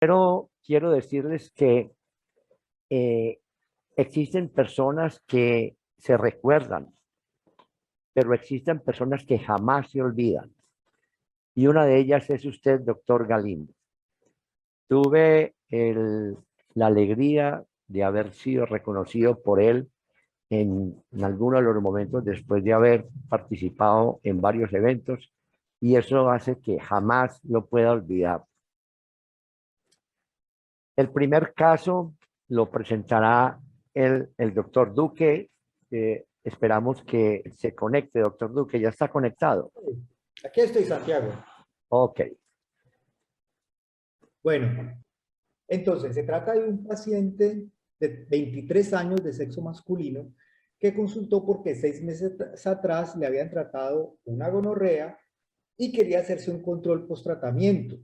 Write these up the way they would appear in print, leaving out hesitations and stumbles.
Pero quiero decirles que eh, existen personas que se recuerdan, pero existen personas que jamás se olvidan. Y una de ellas es usted, doctor Galindo. Tuve la alegría de haber sido reconocido por él en algunos de los momentos después de haber participado en varios eventos y eso hace que jamás lo pueda olvidar. El primer caso lo presentará el doctor Duque. Esperamos que se conecte, doctor Duque. ¿Ya está conectado? Aquí estoy, Santiago. Ok. Bueno, entonces se trata de un paciente de 23 años de sexo masculino que consultó porque 6 meses atrás le habían tratado una gonorrea y quería hacerse un control post-tratamiento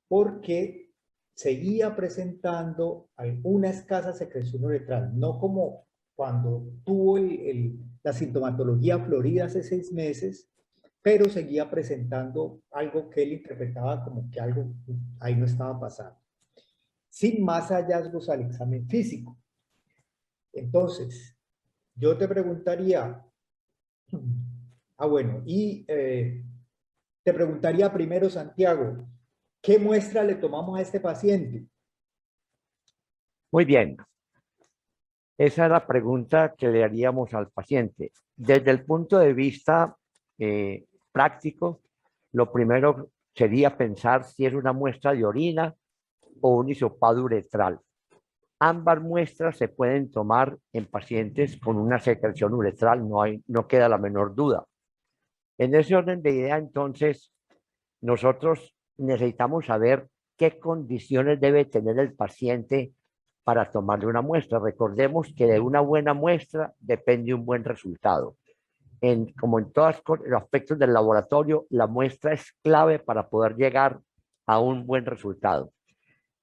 porque seguía presentando alguna escasa secreción uretral, no como cuando tuvo la sintomatología florida hace 6 meses, pero seguía presentando algo que él interpretaba como que algo ahí no estaba pasando, sin más hallazgos al examen físico. Entonces, yo te preguntaría, bueno, y te preguntaría primero, Santiago, ¿qué muestra le tomamos a este paciente? Muy bien. Esa es la pregunta que le haríamos al paciente. Desde el punto de vista práctico, lo primero sería pensar si es una muestra de orina o un hisopado uretral. Ambas muestras se pueden tomar en pacientes con una secreción uretral, no queda la menor duda. En ese orden de idea, entonces, nosotros necesitamos saber qué condiciones debe tener el paciente para tomarle una muestra. Recordemos que de una buena muestra depende un buen resultado. Como en todos los aspectos del laboratorio, la muestra es clave para poder llegar a un buen resultado.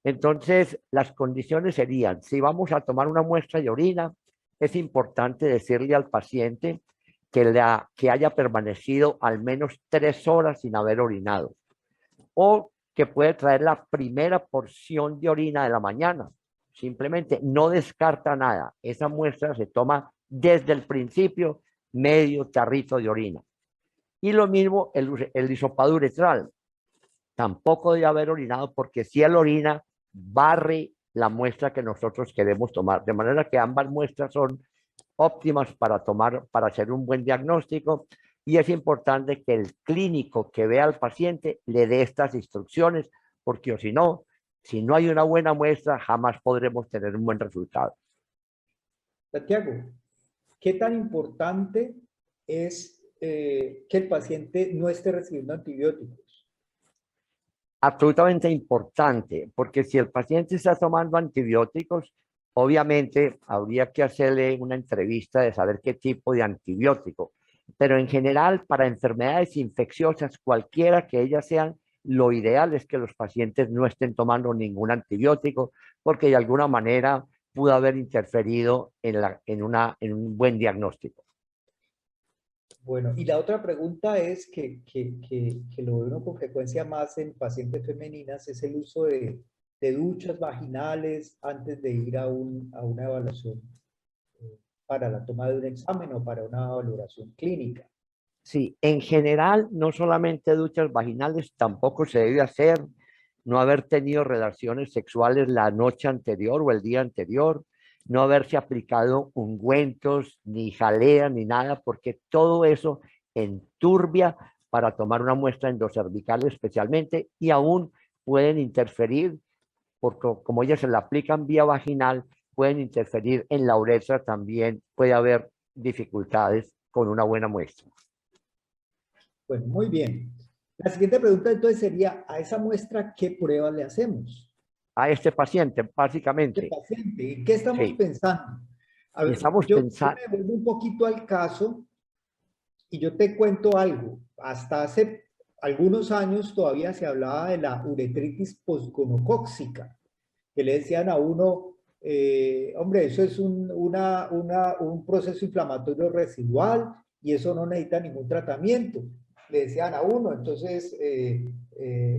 Entonces, las condiciones serían, si vamos a tomar una muestra de orina, es importante decirle al paciente que haya permanecido al menos 3 horas sin haber orinado o que puede traer la primera porción de orina de la mañana. Simplemente no descarta nada. Esa muestra se toma desde el principio, medio tarrito de orina. Y lo mismo el hisopado uretral. Tampoco debe haber orinado porque si él orina, barre la muestra que nosotros queremos tomar. De manera que ambas muestras son óptimas para hacer un buen diagnóstico y es importante que el clínico que vea al paciente le dé estas instrucciones porque o si no hay una buena muestra, jamás podremos tener un buen resultado. Santiago, ¿qué tan importante es que el paciente no esté recibiendo antibióticos? Absolutamente importante, porque si el paciente está tomando antibióticos, obviamente habría que hacerle una entrevista de saber qué tipo de antibiótico, pero en general para enfermedades infecciosas, cualquiera que ellas sean, lo ideal es que los pacientes no estén tomando ningún antibiótico, porque de alguna manera pudo haber interferido en un buen diagnóstico. Bueno, y la otra pregunta es que lo veo uno con frecuencia más en pacientes femeninas, es el uso de duchas vaginales antes de ir a una evaluación para la toma de un examen o para una valoración clínica. Sí, en general, no solamente duchas vaginales, tampoco se debe hacer no haber tenido relaciones sexuales la noche anterior o el día anterior, no haberse aplicado ungüentos, ni jalea, ni nada, porque todo eso enturbia para tomar una muestra endocervical especialmente y aún pueden interferir, porque como ellas se la aplican vía vaginal, pueden interferir en la uretra también, puede haber dificultades con una buena muestra. Bueno, muy bien. La siguiente pregunta entonces sería, ¿a esa muestra qué pruebas le hacemos? A este paciente, ¿Qué básicamente. paciente? ¿En qué estamos Sí, pensando? A ver, estamos yo pensando, me vuelvo un poquito al caso y yo te cuento algo. Hasta hace algunos años todavía se hablaba de la uretritis posgonocóxica, que le decían a uno, hombre, eso es un proceso inflamatorio residual y eso no necesita ningún tratamiento. Le decían a uno, entonces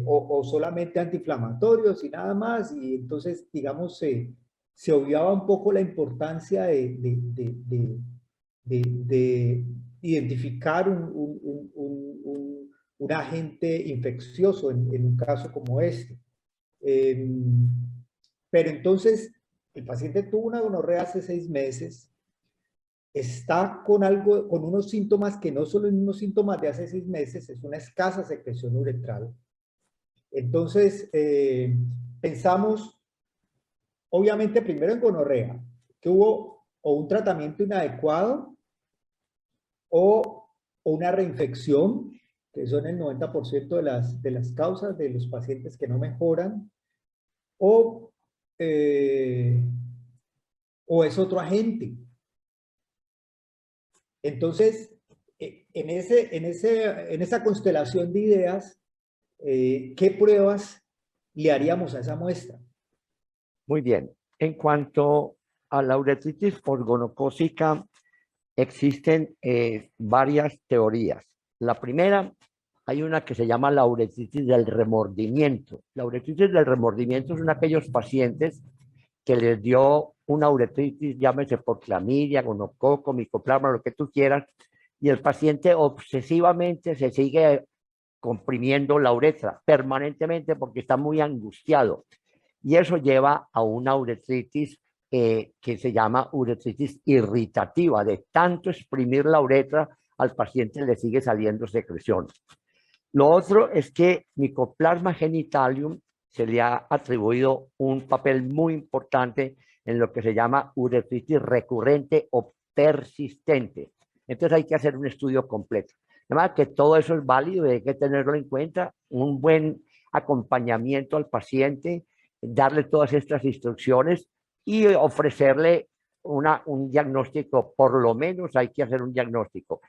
o solamente antiinflamatorios y nada más, y entonces, digamos, se obviaba un poco la importancia de identificar un agente infeccioso en un caso como este. Pero entonces, el paciente tuvo una gonorrea hace 6 meses, está con algo, con unos síntomas que no son los mismos síntomas de hace 6 meses, es una escasa secreción uretral. Entonces, pensamos, obviamente, primero en gonorrea, que hubo o un tratamiento inadecuado o una reinfección, que son el 90% de las causas de los pacientes que no mejoran, o, o es otro agente. Entonces, en esa constelación de ideas, ¿qué pruebas le haríamos a esa muestra? Muy bien. En cuanto a la uretritis orgonocócica, existen varias teorías. La primera, hay una que se llama la uretritis del remordimiento. La uretritis del remordimiento son aquellos pacientes que les dio una uretritis, llámese por clamidia, gonococo, micoplasma, lo que tú quieras, y el paciente obsesivamente se sigue comprimiendo la uretra permanentemente porque está muy angustiado. Y eso lleva a una uretritis que se llama uretritis irritativa. De tanto exprimir la uretra, al paciente le sigue saliendo secreción. Lo otro es que Mycoplasma genitalium se le ha atribuido un papel muy importante en lo que se llama uretritis recurrente o persistente. Entonces hay que hacer un estudio completo. Además que todo eso es válido y hay que tenerlo en cuenta, un buen acompañamiento al paciente, darle todas estas instrucciones y ofrecerle un diagnóstico, por lo menos hay que hacer un diagnóstico.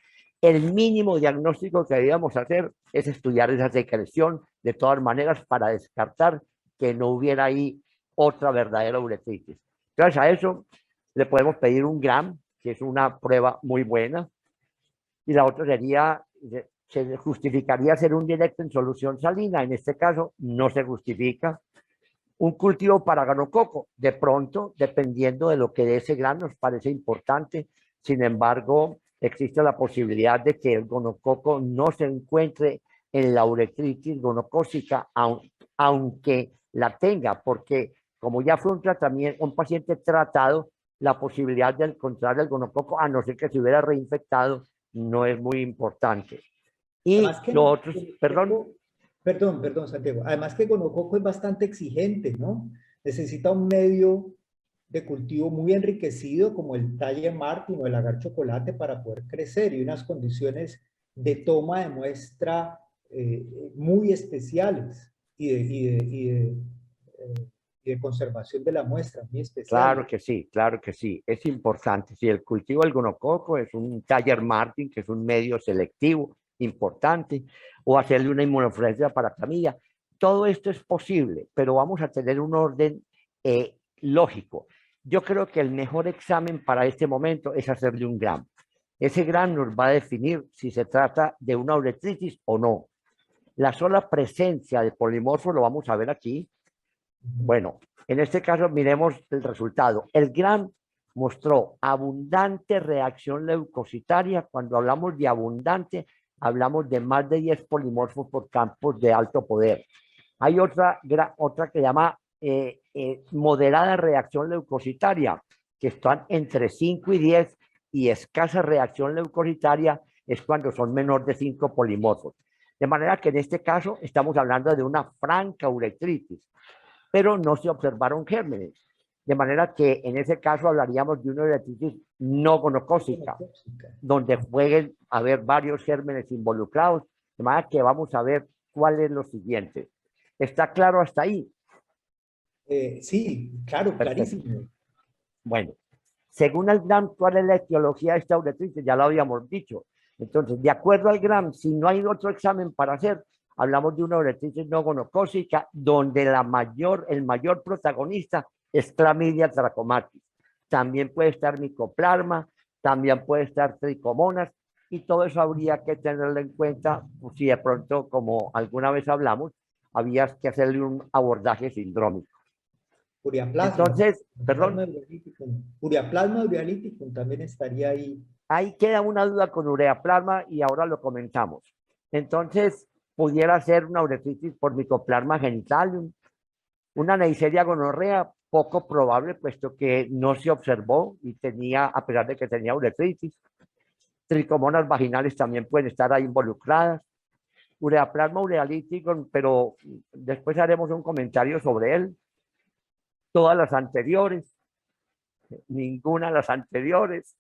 El mínimo diagnóstico que debíamos hacer es estudiar esa secreción de todas maneras para descartar que no hubiera ahí otra verdadera uretritis. Entonces a eso le podemos pedir un GRAM, que es una prueba muy buena, y la otra sería, se justificaría hacer un directo en solución salina, en este caso no se justifica. Un cultivo para gonococo, de pronto, dependiendo de lo que de ese GRAM nos parece importante, sin embargo, existe la posibilidad de que el gonococo no se encuentre en la uretritis gonocócica, aunque la tenga, porque como ya fue un tratamiento, un paciente tratado, la posibilidad de encontrar el gonococo, a no ser que se hubiera reinfectado, no es muy importante. Y Además que lo otro, perdón. perdón, Santiago. Además que gonococo es bastante exigente, ¿no? Necesita un medio de cultivo muy enriquecido como el Tiger Martin o el agar chocolate para poder crecer y unas condiciones de toma de muestra muy especiales y de conservación de la muestra muy especiales. Claro que sí, claro que sí. Es importante. Si el cultivo del gonococo es un Tiger Martin, que es un medio selectivo importante, o hacerle una inmunofluorescencia para clamidia, todo esto es posible, pero vamos a tener un orden lógico. Yo creo que el mejor examen para este momento es hacerle un GRAM. Ese GRAM nos va a definir si se trata de una uretritis o no. La sola presencia de polimorfo lo vamos a ver aquí. Bueno, en este caso miremos el resultado. El GRAM mostró abundante reacción leucocitaria. Cuando hablamos de abundante, hablamos de más de 10 polimorfos por campos de alto poder. Hay otra que llama moderada reacción leucocitaria, que están entre 5 y 10, y escasa reacción leucocitaria es cuando son menor de 5 polimorfos. De manera que en este caso estamos hablando de una franca uretritis, pero no se observaron gérmenes. De manera que en ese caso hablaríamos de una uretritis no gonocócica, donde pueden haber varios gérmenes involucrados. De manera que vamos a ver cuál es lo siguiente. ¿Está claro hasta ahí? Sí, claro, Perfecto. clarísimo. Bueno, según el GRAM, ¿cuál es la etiología de esta uretritis? Ya lo habíamos dicho. Entonces, de acuerdo al GRAM, si no hay otro examen para hacer, hablamos de una uretritis no gonocócica, donde el mayor protagonista es Clamidia trachomatis. También puede estar Mycoplasma, también puede estar Trichomonas, y todo eso habría que tenerlo en cuenta pues, si de pronto, como alguna vez hablamos, había que hacerle un abordaje sindrómico. Ureaplasma, ¿no? Entonces, perdón, Ureaplasma ureolítico también estaría ahí. ahí queda una duda con ureaplasma y ahora lo comentamos. Entonces, pudiera ser una uretritis por Mycoplasma genitalium, una Neisseria gonorrea, poco probable, puesto que no se observó y tenía, a pesar de que tenía uretritis. Tricomonas vaginales también pueden estar ahí involucradas. Ureaplasma urealítico, pero después haremos un comentario sobre él. Todas las anteriores, ninguna de las anteriores.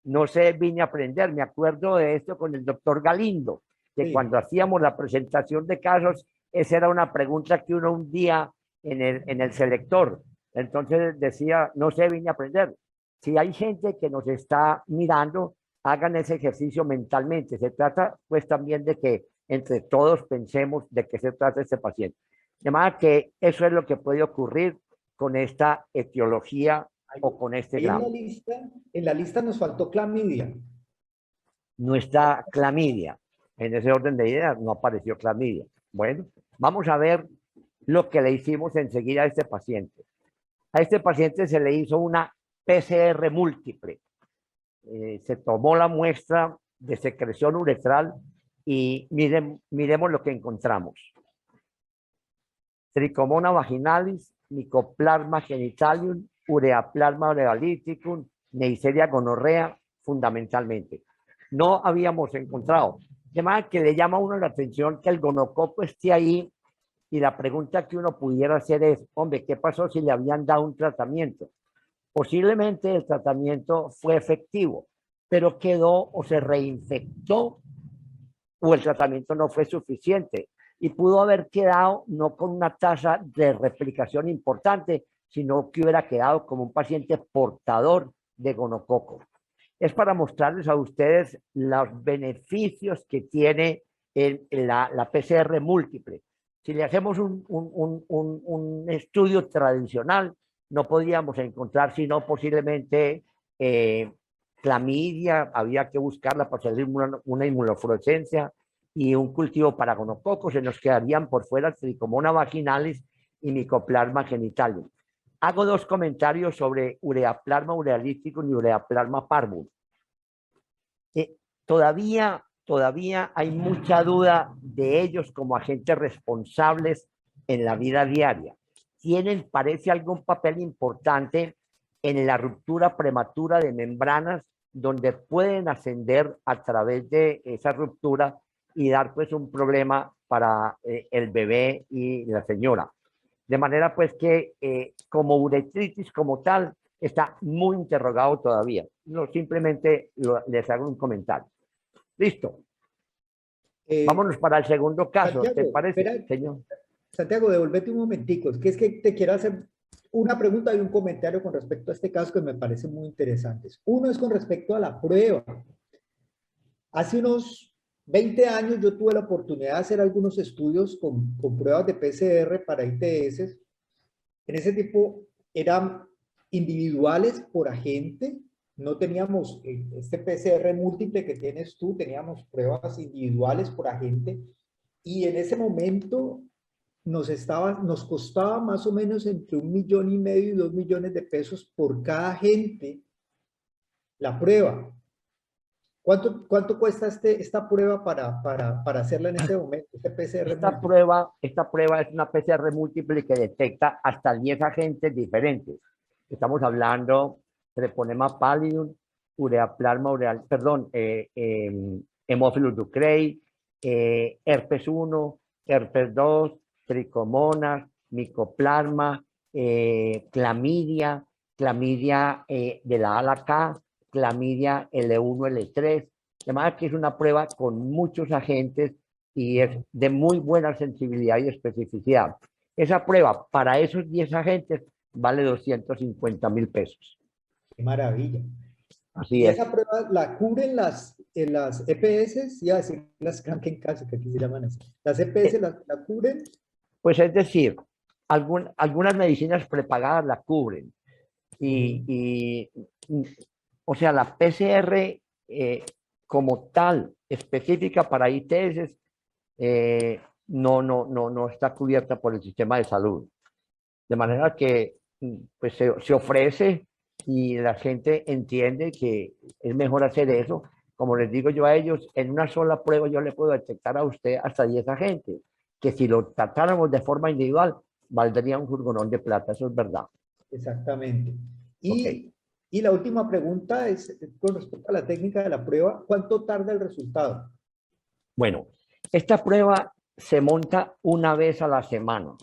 No sé, vine a aprender, me acuerdo de esto con el doctor Galindo, que Sí. cuando hacíamos la presentación de casos, esa era una pregunta que uno un día en el selector, entonces decía, no sé, vine a aprender. Si hay gente que nos está mirando, hagan ese ejercicio mentalmente. Se trata pues también de que entre todos pensemos de qué se trata este paciente. De manera que eso es lo que puede ocurrir con esta etiología Ahí, o con este ahí grado. en la lista nos faltó clamidia. No está clamidia. En ese orden de ideas no apareció clamidia. Bueno, vamos a ver lo que le hicimos enseguida a este paciente. A este paciente se le hizo una PCR múltiple. Se tomó la muestra de secreción uretral y miremos lo que encontramos. Tricomona vaginalis, Mycoplasma genitalium, Ureaplasma ureolíticum, Neisseria gonorrea, fundamentalmente. No habíamos encontrado. Además, que le llama a uno la atención que el gonococo esté ahí y la pregunta que uno pudiera hacer es, hombre, ¿qué pasó si le habían dado un tratamiento? Posiblemente el tratamiento fue efectivo, pero quedó o se reinfectó o el tratamiento no fue suficiente y pudo haber quedado no con una tasa de replicación importante, sino que hubiera quedado como un paciente portador de gonococo. Es para mostrarles a ustedes los beneficios que tiene la PCR múltiple. Si le hacemos un estudio tradicional, no podríamos encontrar sino posiblemente clamidia, había que buscarla para hacer una inmunofluorescencia y un cultivo para gonococos, se nos quedarían por fuera Tricomona vaginalis y Mycoplasma genitalium. Hago dos comentarios sobre Ureaplasma urealítico y Ureaplasma parvum. Todavía hay mucha duda de ellos como agentes responsables en la vida diaria. Tienen, parece, algún papel importante en la ruptura prematura de membranas donde pueden ascender a través de esa ruptura y dar pues un problema para el bebé y la señora. De manera pues que como uretritis como tal está muy interrogado todavía. No, simplemente les hago un comentario. Listo. Vámonos para el segundo caso, ¿te Santiago, parece, espera, señor? Santiago, devuélvete un momentico. Es que te quiero hacer una pregunta y un comentario con respecto a este caso que me parecen muy interesantes. Uno es con respecto a la prueba. Hace unos 20 años yo tuve la oportunidad de hacer algunos estudios con pruebas de PCR para ITS. En ese tipo eran individuales por agente. No teníamos este PCR múltiple que tienes tú, teníamos pruebas individuales por agente. Y en ese momento nos costaba más o menos entre 1,5 millones y 2 millones de pesos por cada agente la prueba. ¿Cuánto cuesta esta prueba para hacerla en este momento? Este PCR múltiple. Esta prueba es una PCR múltiple que detecta hasta 10 agentes diferentes. Estamos hablando de Treponema pallidum, Ureaplasma ureal, perdón, Haemophilus ducreyi, herpes 1, herpes 2, tricomonas, micoplasma, clamidia, clamidia de la A a la K, clamidia L1, L3. Además que es una prueba con muchos agentes y es de muy buena sensibilidad y especificidad. Esa prueba para esos 10 agentes vale 250,000 pesos. Qué maravilla. Así Y es. esa prueba la cubren en las EPS, iba a decir las Krankenkasse, que aquí se llaman así. Las EPS la cubren. Pues es decir, algunas medicinas prepagadas la cubren y o sea, la PCR como tal, específica para ITS, no está cubierta por el sistema de salud. De manera que pues, se ofrece y la gente entiende que es mejor hacer eso. Como les digo yo a ellos, en una sola prueba yo le puedo detectar a usted hasta 10 agentes, que si lo tratáramos de forma individual, valdría un furgonón de plata, eso es verdad. Exactamente. Ok. Y la última pregunta es con respecto a la técnica de la prueba, ¿cuánto tarda el resultado? Bueno, esta prueba se monta una vez a la semana,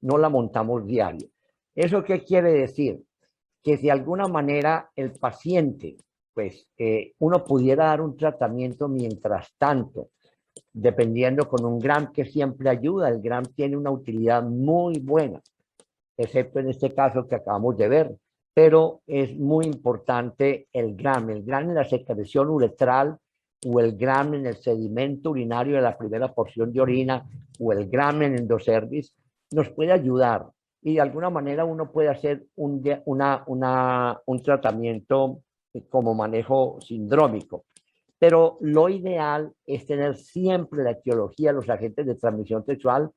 no la montamos diario. ¿Eso qué quiere decir? Que de alguna manera el paciente, pues uno pudiera dar un tratamiento mientras tanto, dependiendo con un gram que siempre ayuda. El gram tiene una utilidad muy buena, excepto en este caso que acabamos de ver, pero es muy importante el gram en la secreción uretral o el gram en el sedimento urinario de la primera porción de orina o el gram en endocervis, nos puede ayudar y de alguna manera uno puede hacer un tratamiento como manejo sindrómico. Pero lo ideal es tener siempre la etiología de los agentes de transmisión sexual,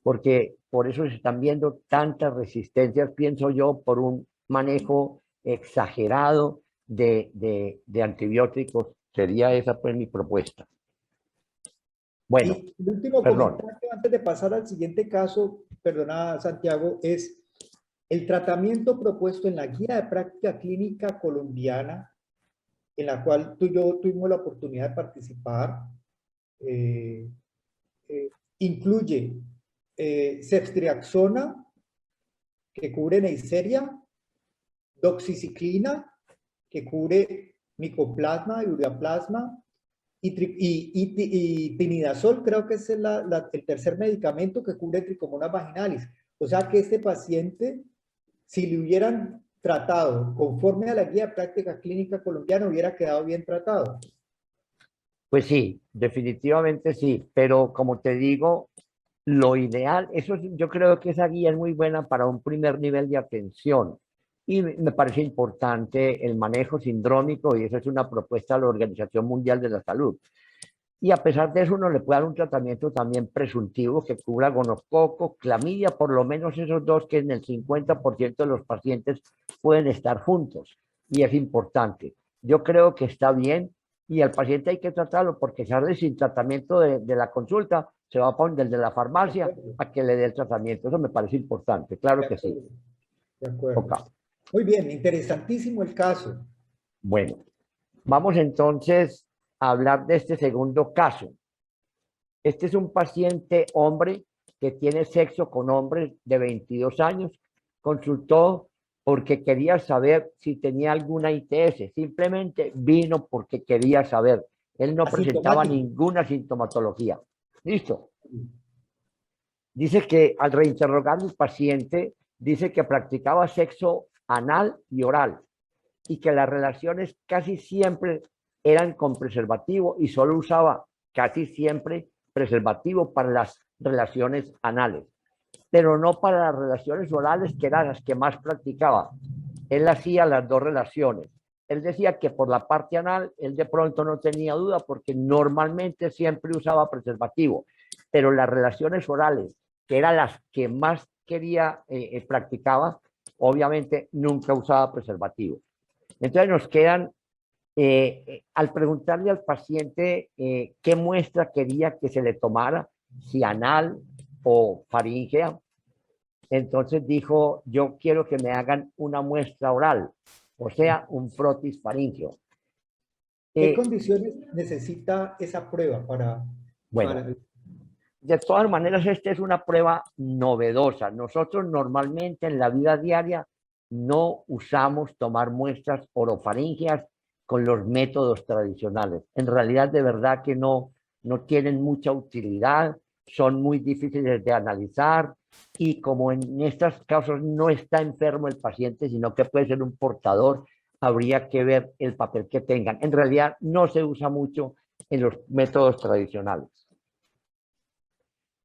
porque por eso se están viendo tantas resistencias, pienso yo, por un manejo exagerado de antibióticos. Sería esa pues mi propuesta. Bueno, Y el último perdón. comentario antes de pasar al siguiente caso, perdona Santiago, es el tratamiento propuesto en la Guía de Práctica Clínica Colombiana, en la cual tú y yo tuvimos la oportunidad de participar, eh, incluye ceftriaxona, que cubre Neisseria, doxiciclina, que cubre micoplasma y ureaplasma, y tinidazol, creo que es el tercer medicamento que cubre tricomonas vaginalis. O sea que este paciente, si le hubieran tratado conforme a la guía de práctica clínica colombiana, hubiera quedado bien tratado. Pues sí, definitivamente sí, pero como te digo, lo ideal, yo creo que esa guía es muy buena para un primer nivel de atención y me parece importante el manejo sindrómico y esa es una propuesta de la Organización Mundial de la Salud. Y a pesar de eso, uno le puede dar un tratamiento también presuntivo que cubra gonococo, clamidia, por lo menos esos dos que en el 50% de los pacientes pueden estar juntos. Y es importante. Yo creo que está bien y al paciente hay que tratarlo porque sale sin tratamiento de la consulta, se va a poner desde la De farmacia acuerdo, a que le dé el tratamiento. Eso me parece importante, claro de que sí. acuerdo, de acuerdo. Ok. Muy bien, interesantísimo el caso. Bueno, vamos entonces a hablar de este segundo caso. Este es un paciente hombre que tiene sexo con hombres de 22 años. Consultó porque quería saber si tenía alguna ITS. Simplemente vino porque quería saber. Él no presentaba Asintomático. ninguna sintomatología. Listo. Dice que al reinterrogar al paciente, dice que practicaba sexo anal y oral y que las relaciones casi siempre eran con preservativo y solo usaba casi siempre preservativo para las relaciones anales, pero no para las relaciones orales, que eran las que más practicaba. Él hacía las dos relaciones. Él decía que por la parte anal, él de pronto no tenía duda porque normalmente siempre usaba preservativo, pero las relaciones orales, que eran las que más quería, practicaba, obviamente nunca usaba preservativo. Entonces nos quedan, al preguntarle al paciente qué muestra quería que se le tomara, si anal o faríngea, entonces dijo, yo quiero que me hagan una muestra oral, o sea, un frotis faríngeo. ¿Qué Eh, condiciones necesita esa prueba bueno, para de todas maneras, esta es una prueba novedosa. Nosotros normalmente en la vida diaria no usamos tomar muestras orofaringeas con los métodos tradicionales. En realidad, de verdad que no tienen mucha utilidad, son muy difíciles de analizar y como en estos casos no está enfermo el paciente, sino que puede ser un portador, habría que ver el papel que tengan. En realidad, no se usa mucho en los métodos tradicionales.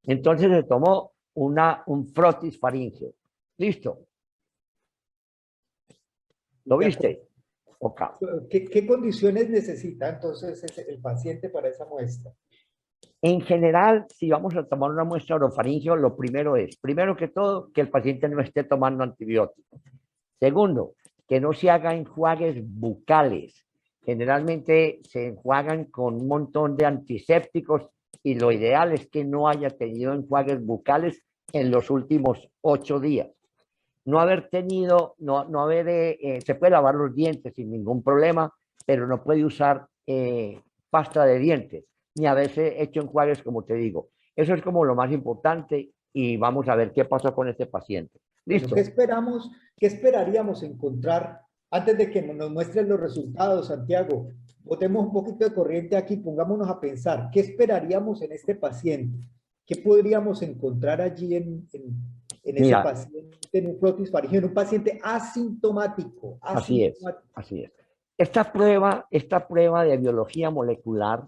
Entonces se tomó un frotis faríngeo. Listo. ¿Lo de acuerdo? viste? Ok. ¿Qué condiciones necesita entonces el paciente para esa muestra? En general, si vamos a tomar una muestra orofaringeo, lo primero es, primero que todo, que el paciente no esté tomando antibióticos. Segundo, que no se haga enjuagues bucales. Generalmente se enjuagan con un montón de antisépticos y lo ideal es que no haya tenido enjuagues bucales en los últimos 8 días. No haber tenido, no haber, se puede lavar los dientes sin ningún problema, pero no puede usar pasta de dientes, ni haberse hecho enjuagues, como te digo. Eso es como lo más importante y vamos a ver qué pasa con este paciente. Bueno, ¿Listo? qué esperaríamos encontrar antes de que nos muestren los resultados, Santiago? Botemos un poquito de corriente aquí, pongámonos a pensar, ¿qué esperaríamos en este paciente? ¿Qué podríamos encontrar allí en ese Mira, paciente nefrotis faríngeo, en un paciente asintomático, así es, asintomático? así es. Esta prueba de biología molecular,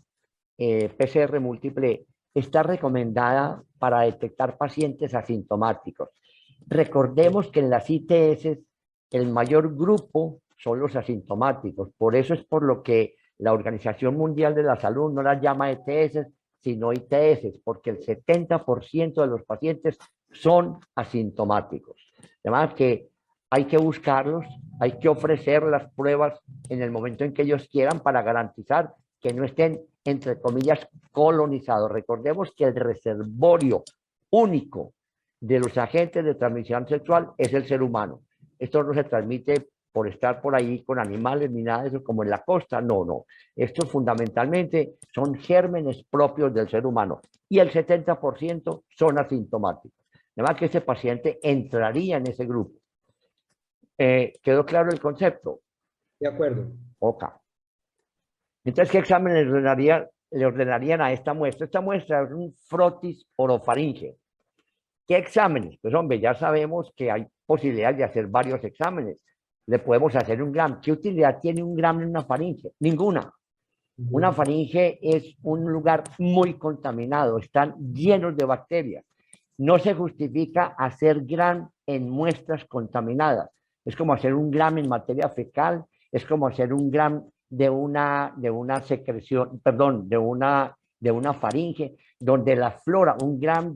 PCR múltiple, está recomendada para detectar pacientes asintomáticos. Recordemos que en las ITS el mayor grupo son los asintomáticos. Por eso es por lo que la Organización Mundial de la Salud no las llama ETS, sino ITS, porque el 70% de los pacientes son asintomáticos. Además que hay que buscarlos, hay que ofrecer las pruebas en el momento en que ellos quieran para garantizar que no estén, entre comillas, colonizados. Recordemos que el reservorio único de los agentes de transmisión sexual es el ser humano. Esto no se transmite por estar por ahí con animales ni nada de eso, como en la costa, no, no. Esto fundamentalmente son gérmenes propios del ser humano y el 70% son asintomáticos. Además que ese paciente entraría en ese grupo. ¿Quedó claro el concepto? De acuerdo. Ok. Entonces, ¿qué examen le ordenarían a esta muestra? Esta muestra es un frotis orofaringe. ¿Qué exámenes? Pues hombre, ya sabemos que hay posibilidad de hacer varios exámenes. Le podemos hacer un gram. ¿Qué utilidad tiene un gram en una faringe? Ninguna. Una Bueno, faringe es un lugar muy contaminado, están llenos de bacterias. No se justifica hacer gram en muestras contaminadas. Es como hacer un gram en materia fecal, es como hacer un gram de una secreción, perdón, de una faringe, donde la flora, un gram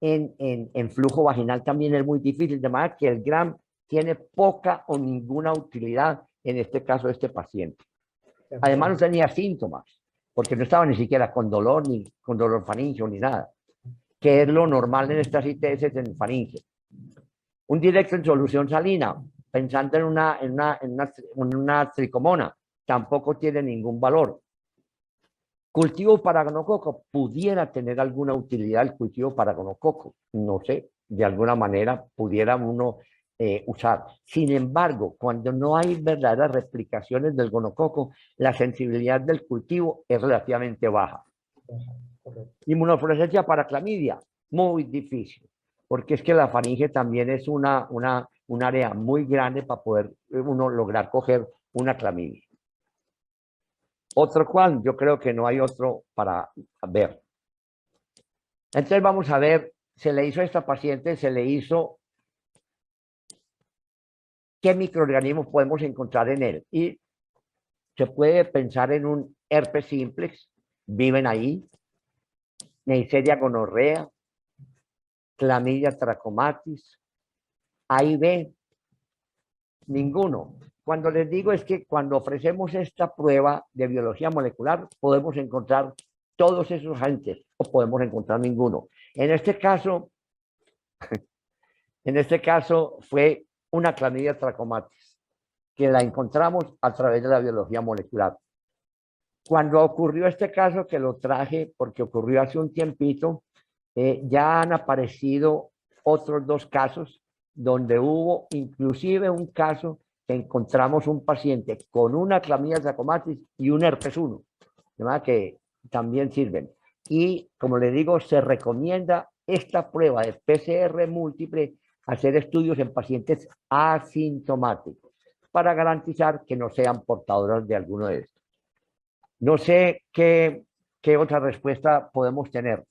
en flujo vaginal también es muy difícil, de manera que el gram tiene poca o ninguna utilidad en este caso de este paciente. de Además no acuerdo. tenía síntomas, porque no estaba ni siquiera con dolor, ni con dolor faríngeo, ni nada, que es lo normal en estas ITS en faringe. Un directo en solución salina, pensando en una tricomona, tampoco tiene ningún valor. Cultivo para gonococo, pudiera tener alguna utilidad el cultivo para gonococo, no sé, de alguna manera pudiera uno usar. Sin embargo, cuando no hay verdaderas replicaciones del gonococo, la sensibilidad del cultivo es relativamente baja. Ajá, correcto. Inmunofluorescencia para clamidia, muy difícil, porque es que la faringe también es un área muy grande para poder uno lograr coger una clamidia. Otro cual, yo creo que no hay otro para ver. Entonces vamos a ver, se le hizo a esta paciente, se le hizo qué microorganismos podemos encontrar en él. Y se puede pensar en un herpes simplex, viven ahí, Neisseria gonorrea, clamidia trachomatis, HIV, ninguno. Cuando les digo es que cuando ofrecemos esta prueba de biología molecular, podemos encontrar todos esos agentes o podemos encontrar ninguno. En este caso fue una clamidia trachomatis, que la encontramos a través de la biología molecular. Cuando ocurrió este caso, que lo traje porque ocurrió hace un tiempito, ya han aparecido otros 2 casos donde hubo inclusive un caso que encontramos un paciente con una clamidia trachomatis y un herpes 1, de manera que también sirven. Y como le digo, se recomienda esta prueba de PCR múltiple, hacer estudios en pacientes asintomáticos para garantizar que no sean portadores de alguno de estos. No sé qué otra respuesta podemos tener.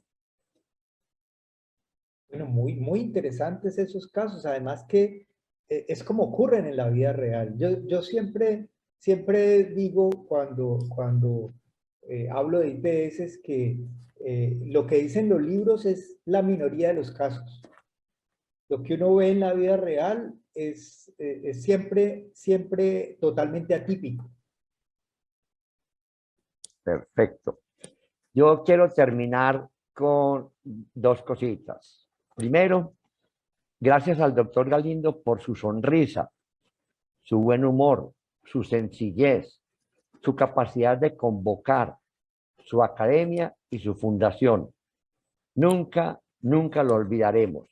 Bueno, muy interesantes esos casos. Además que es como ocurren en la vida real. Yo siempre digo cuando hablo de IPS que lo que dicen los libros es la minoría de los casos. Lo que uno ve en la vida real es siempre totalmente atípico. Perfecto. Yo quiero terminar con dos cositas. Primero, gracias al doctor Galindo por su sonrisa, su buen humor, su sencillez, su capacidad de convocar, su academia y su fundación. Nunca lo olvidaremos.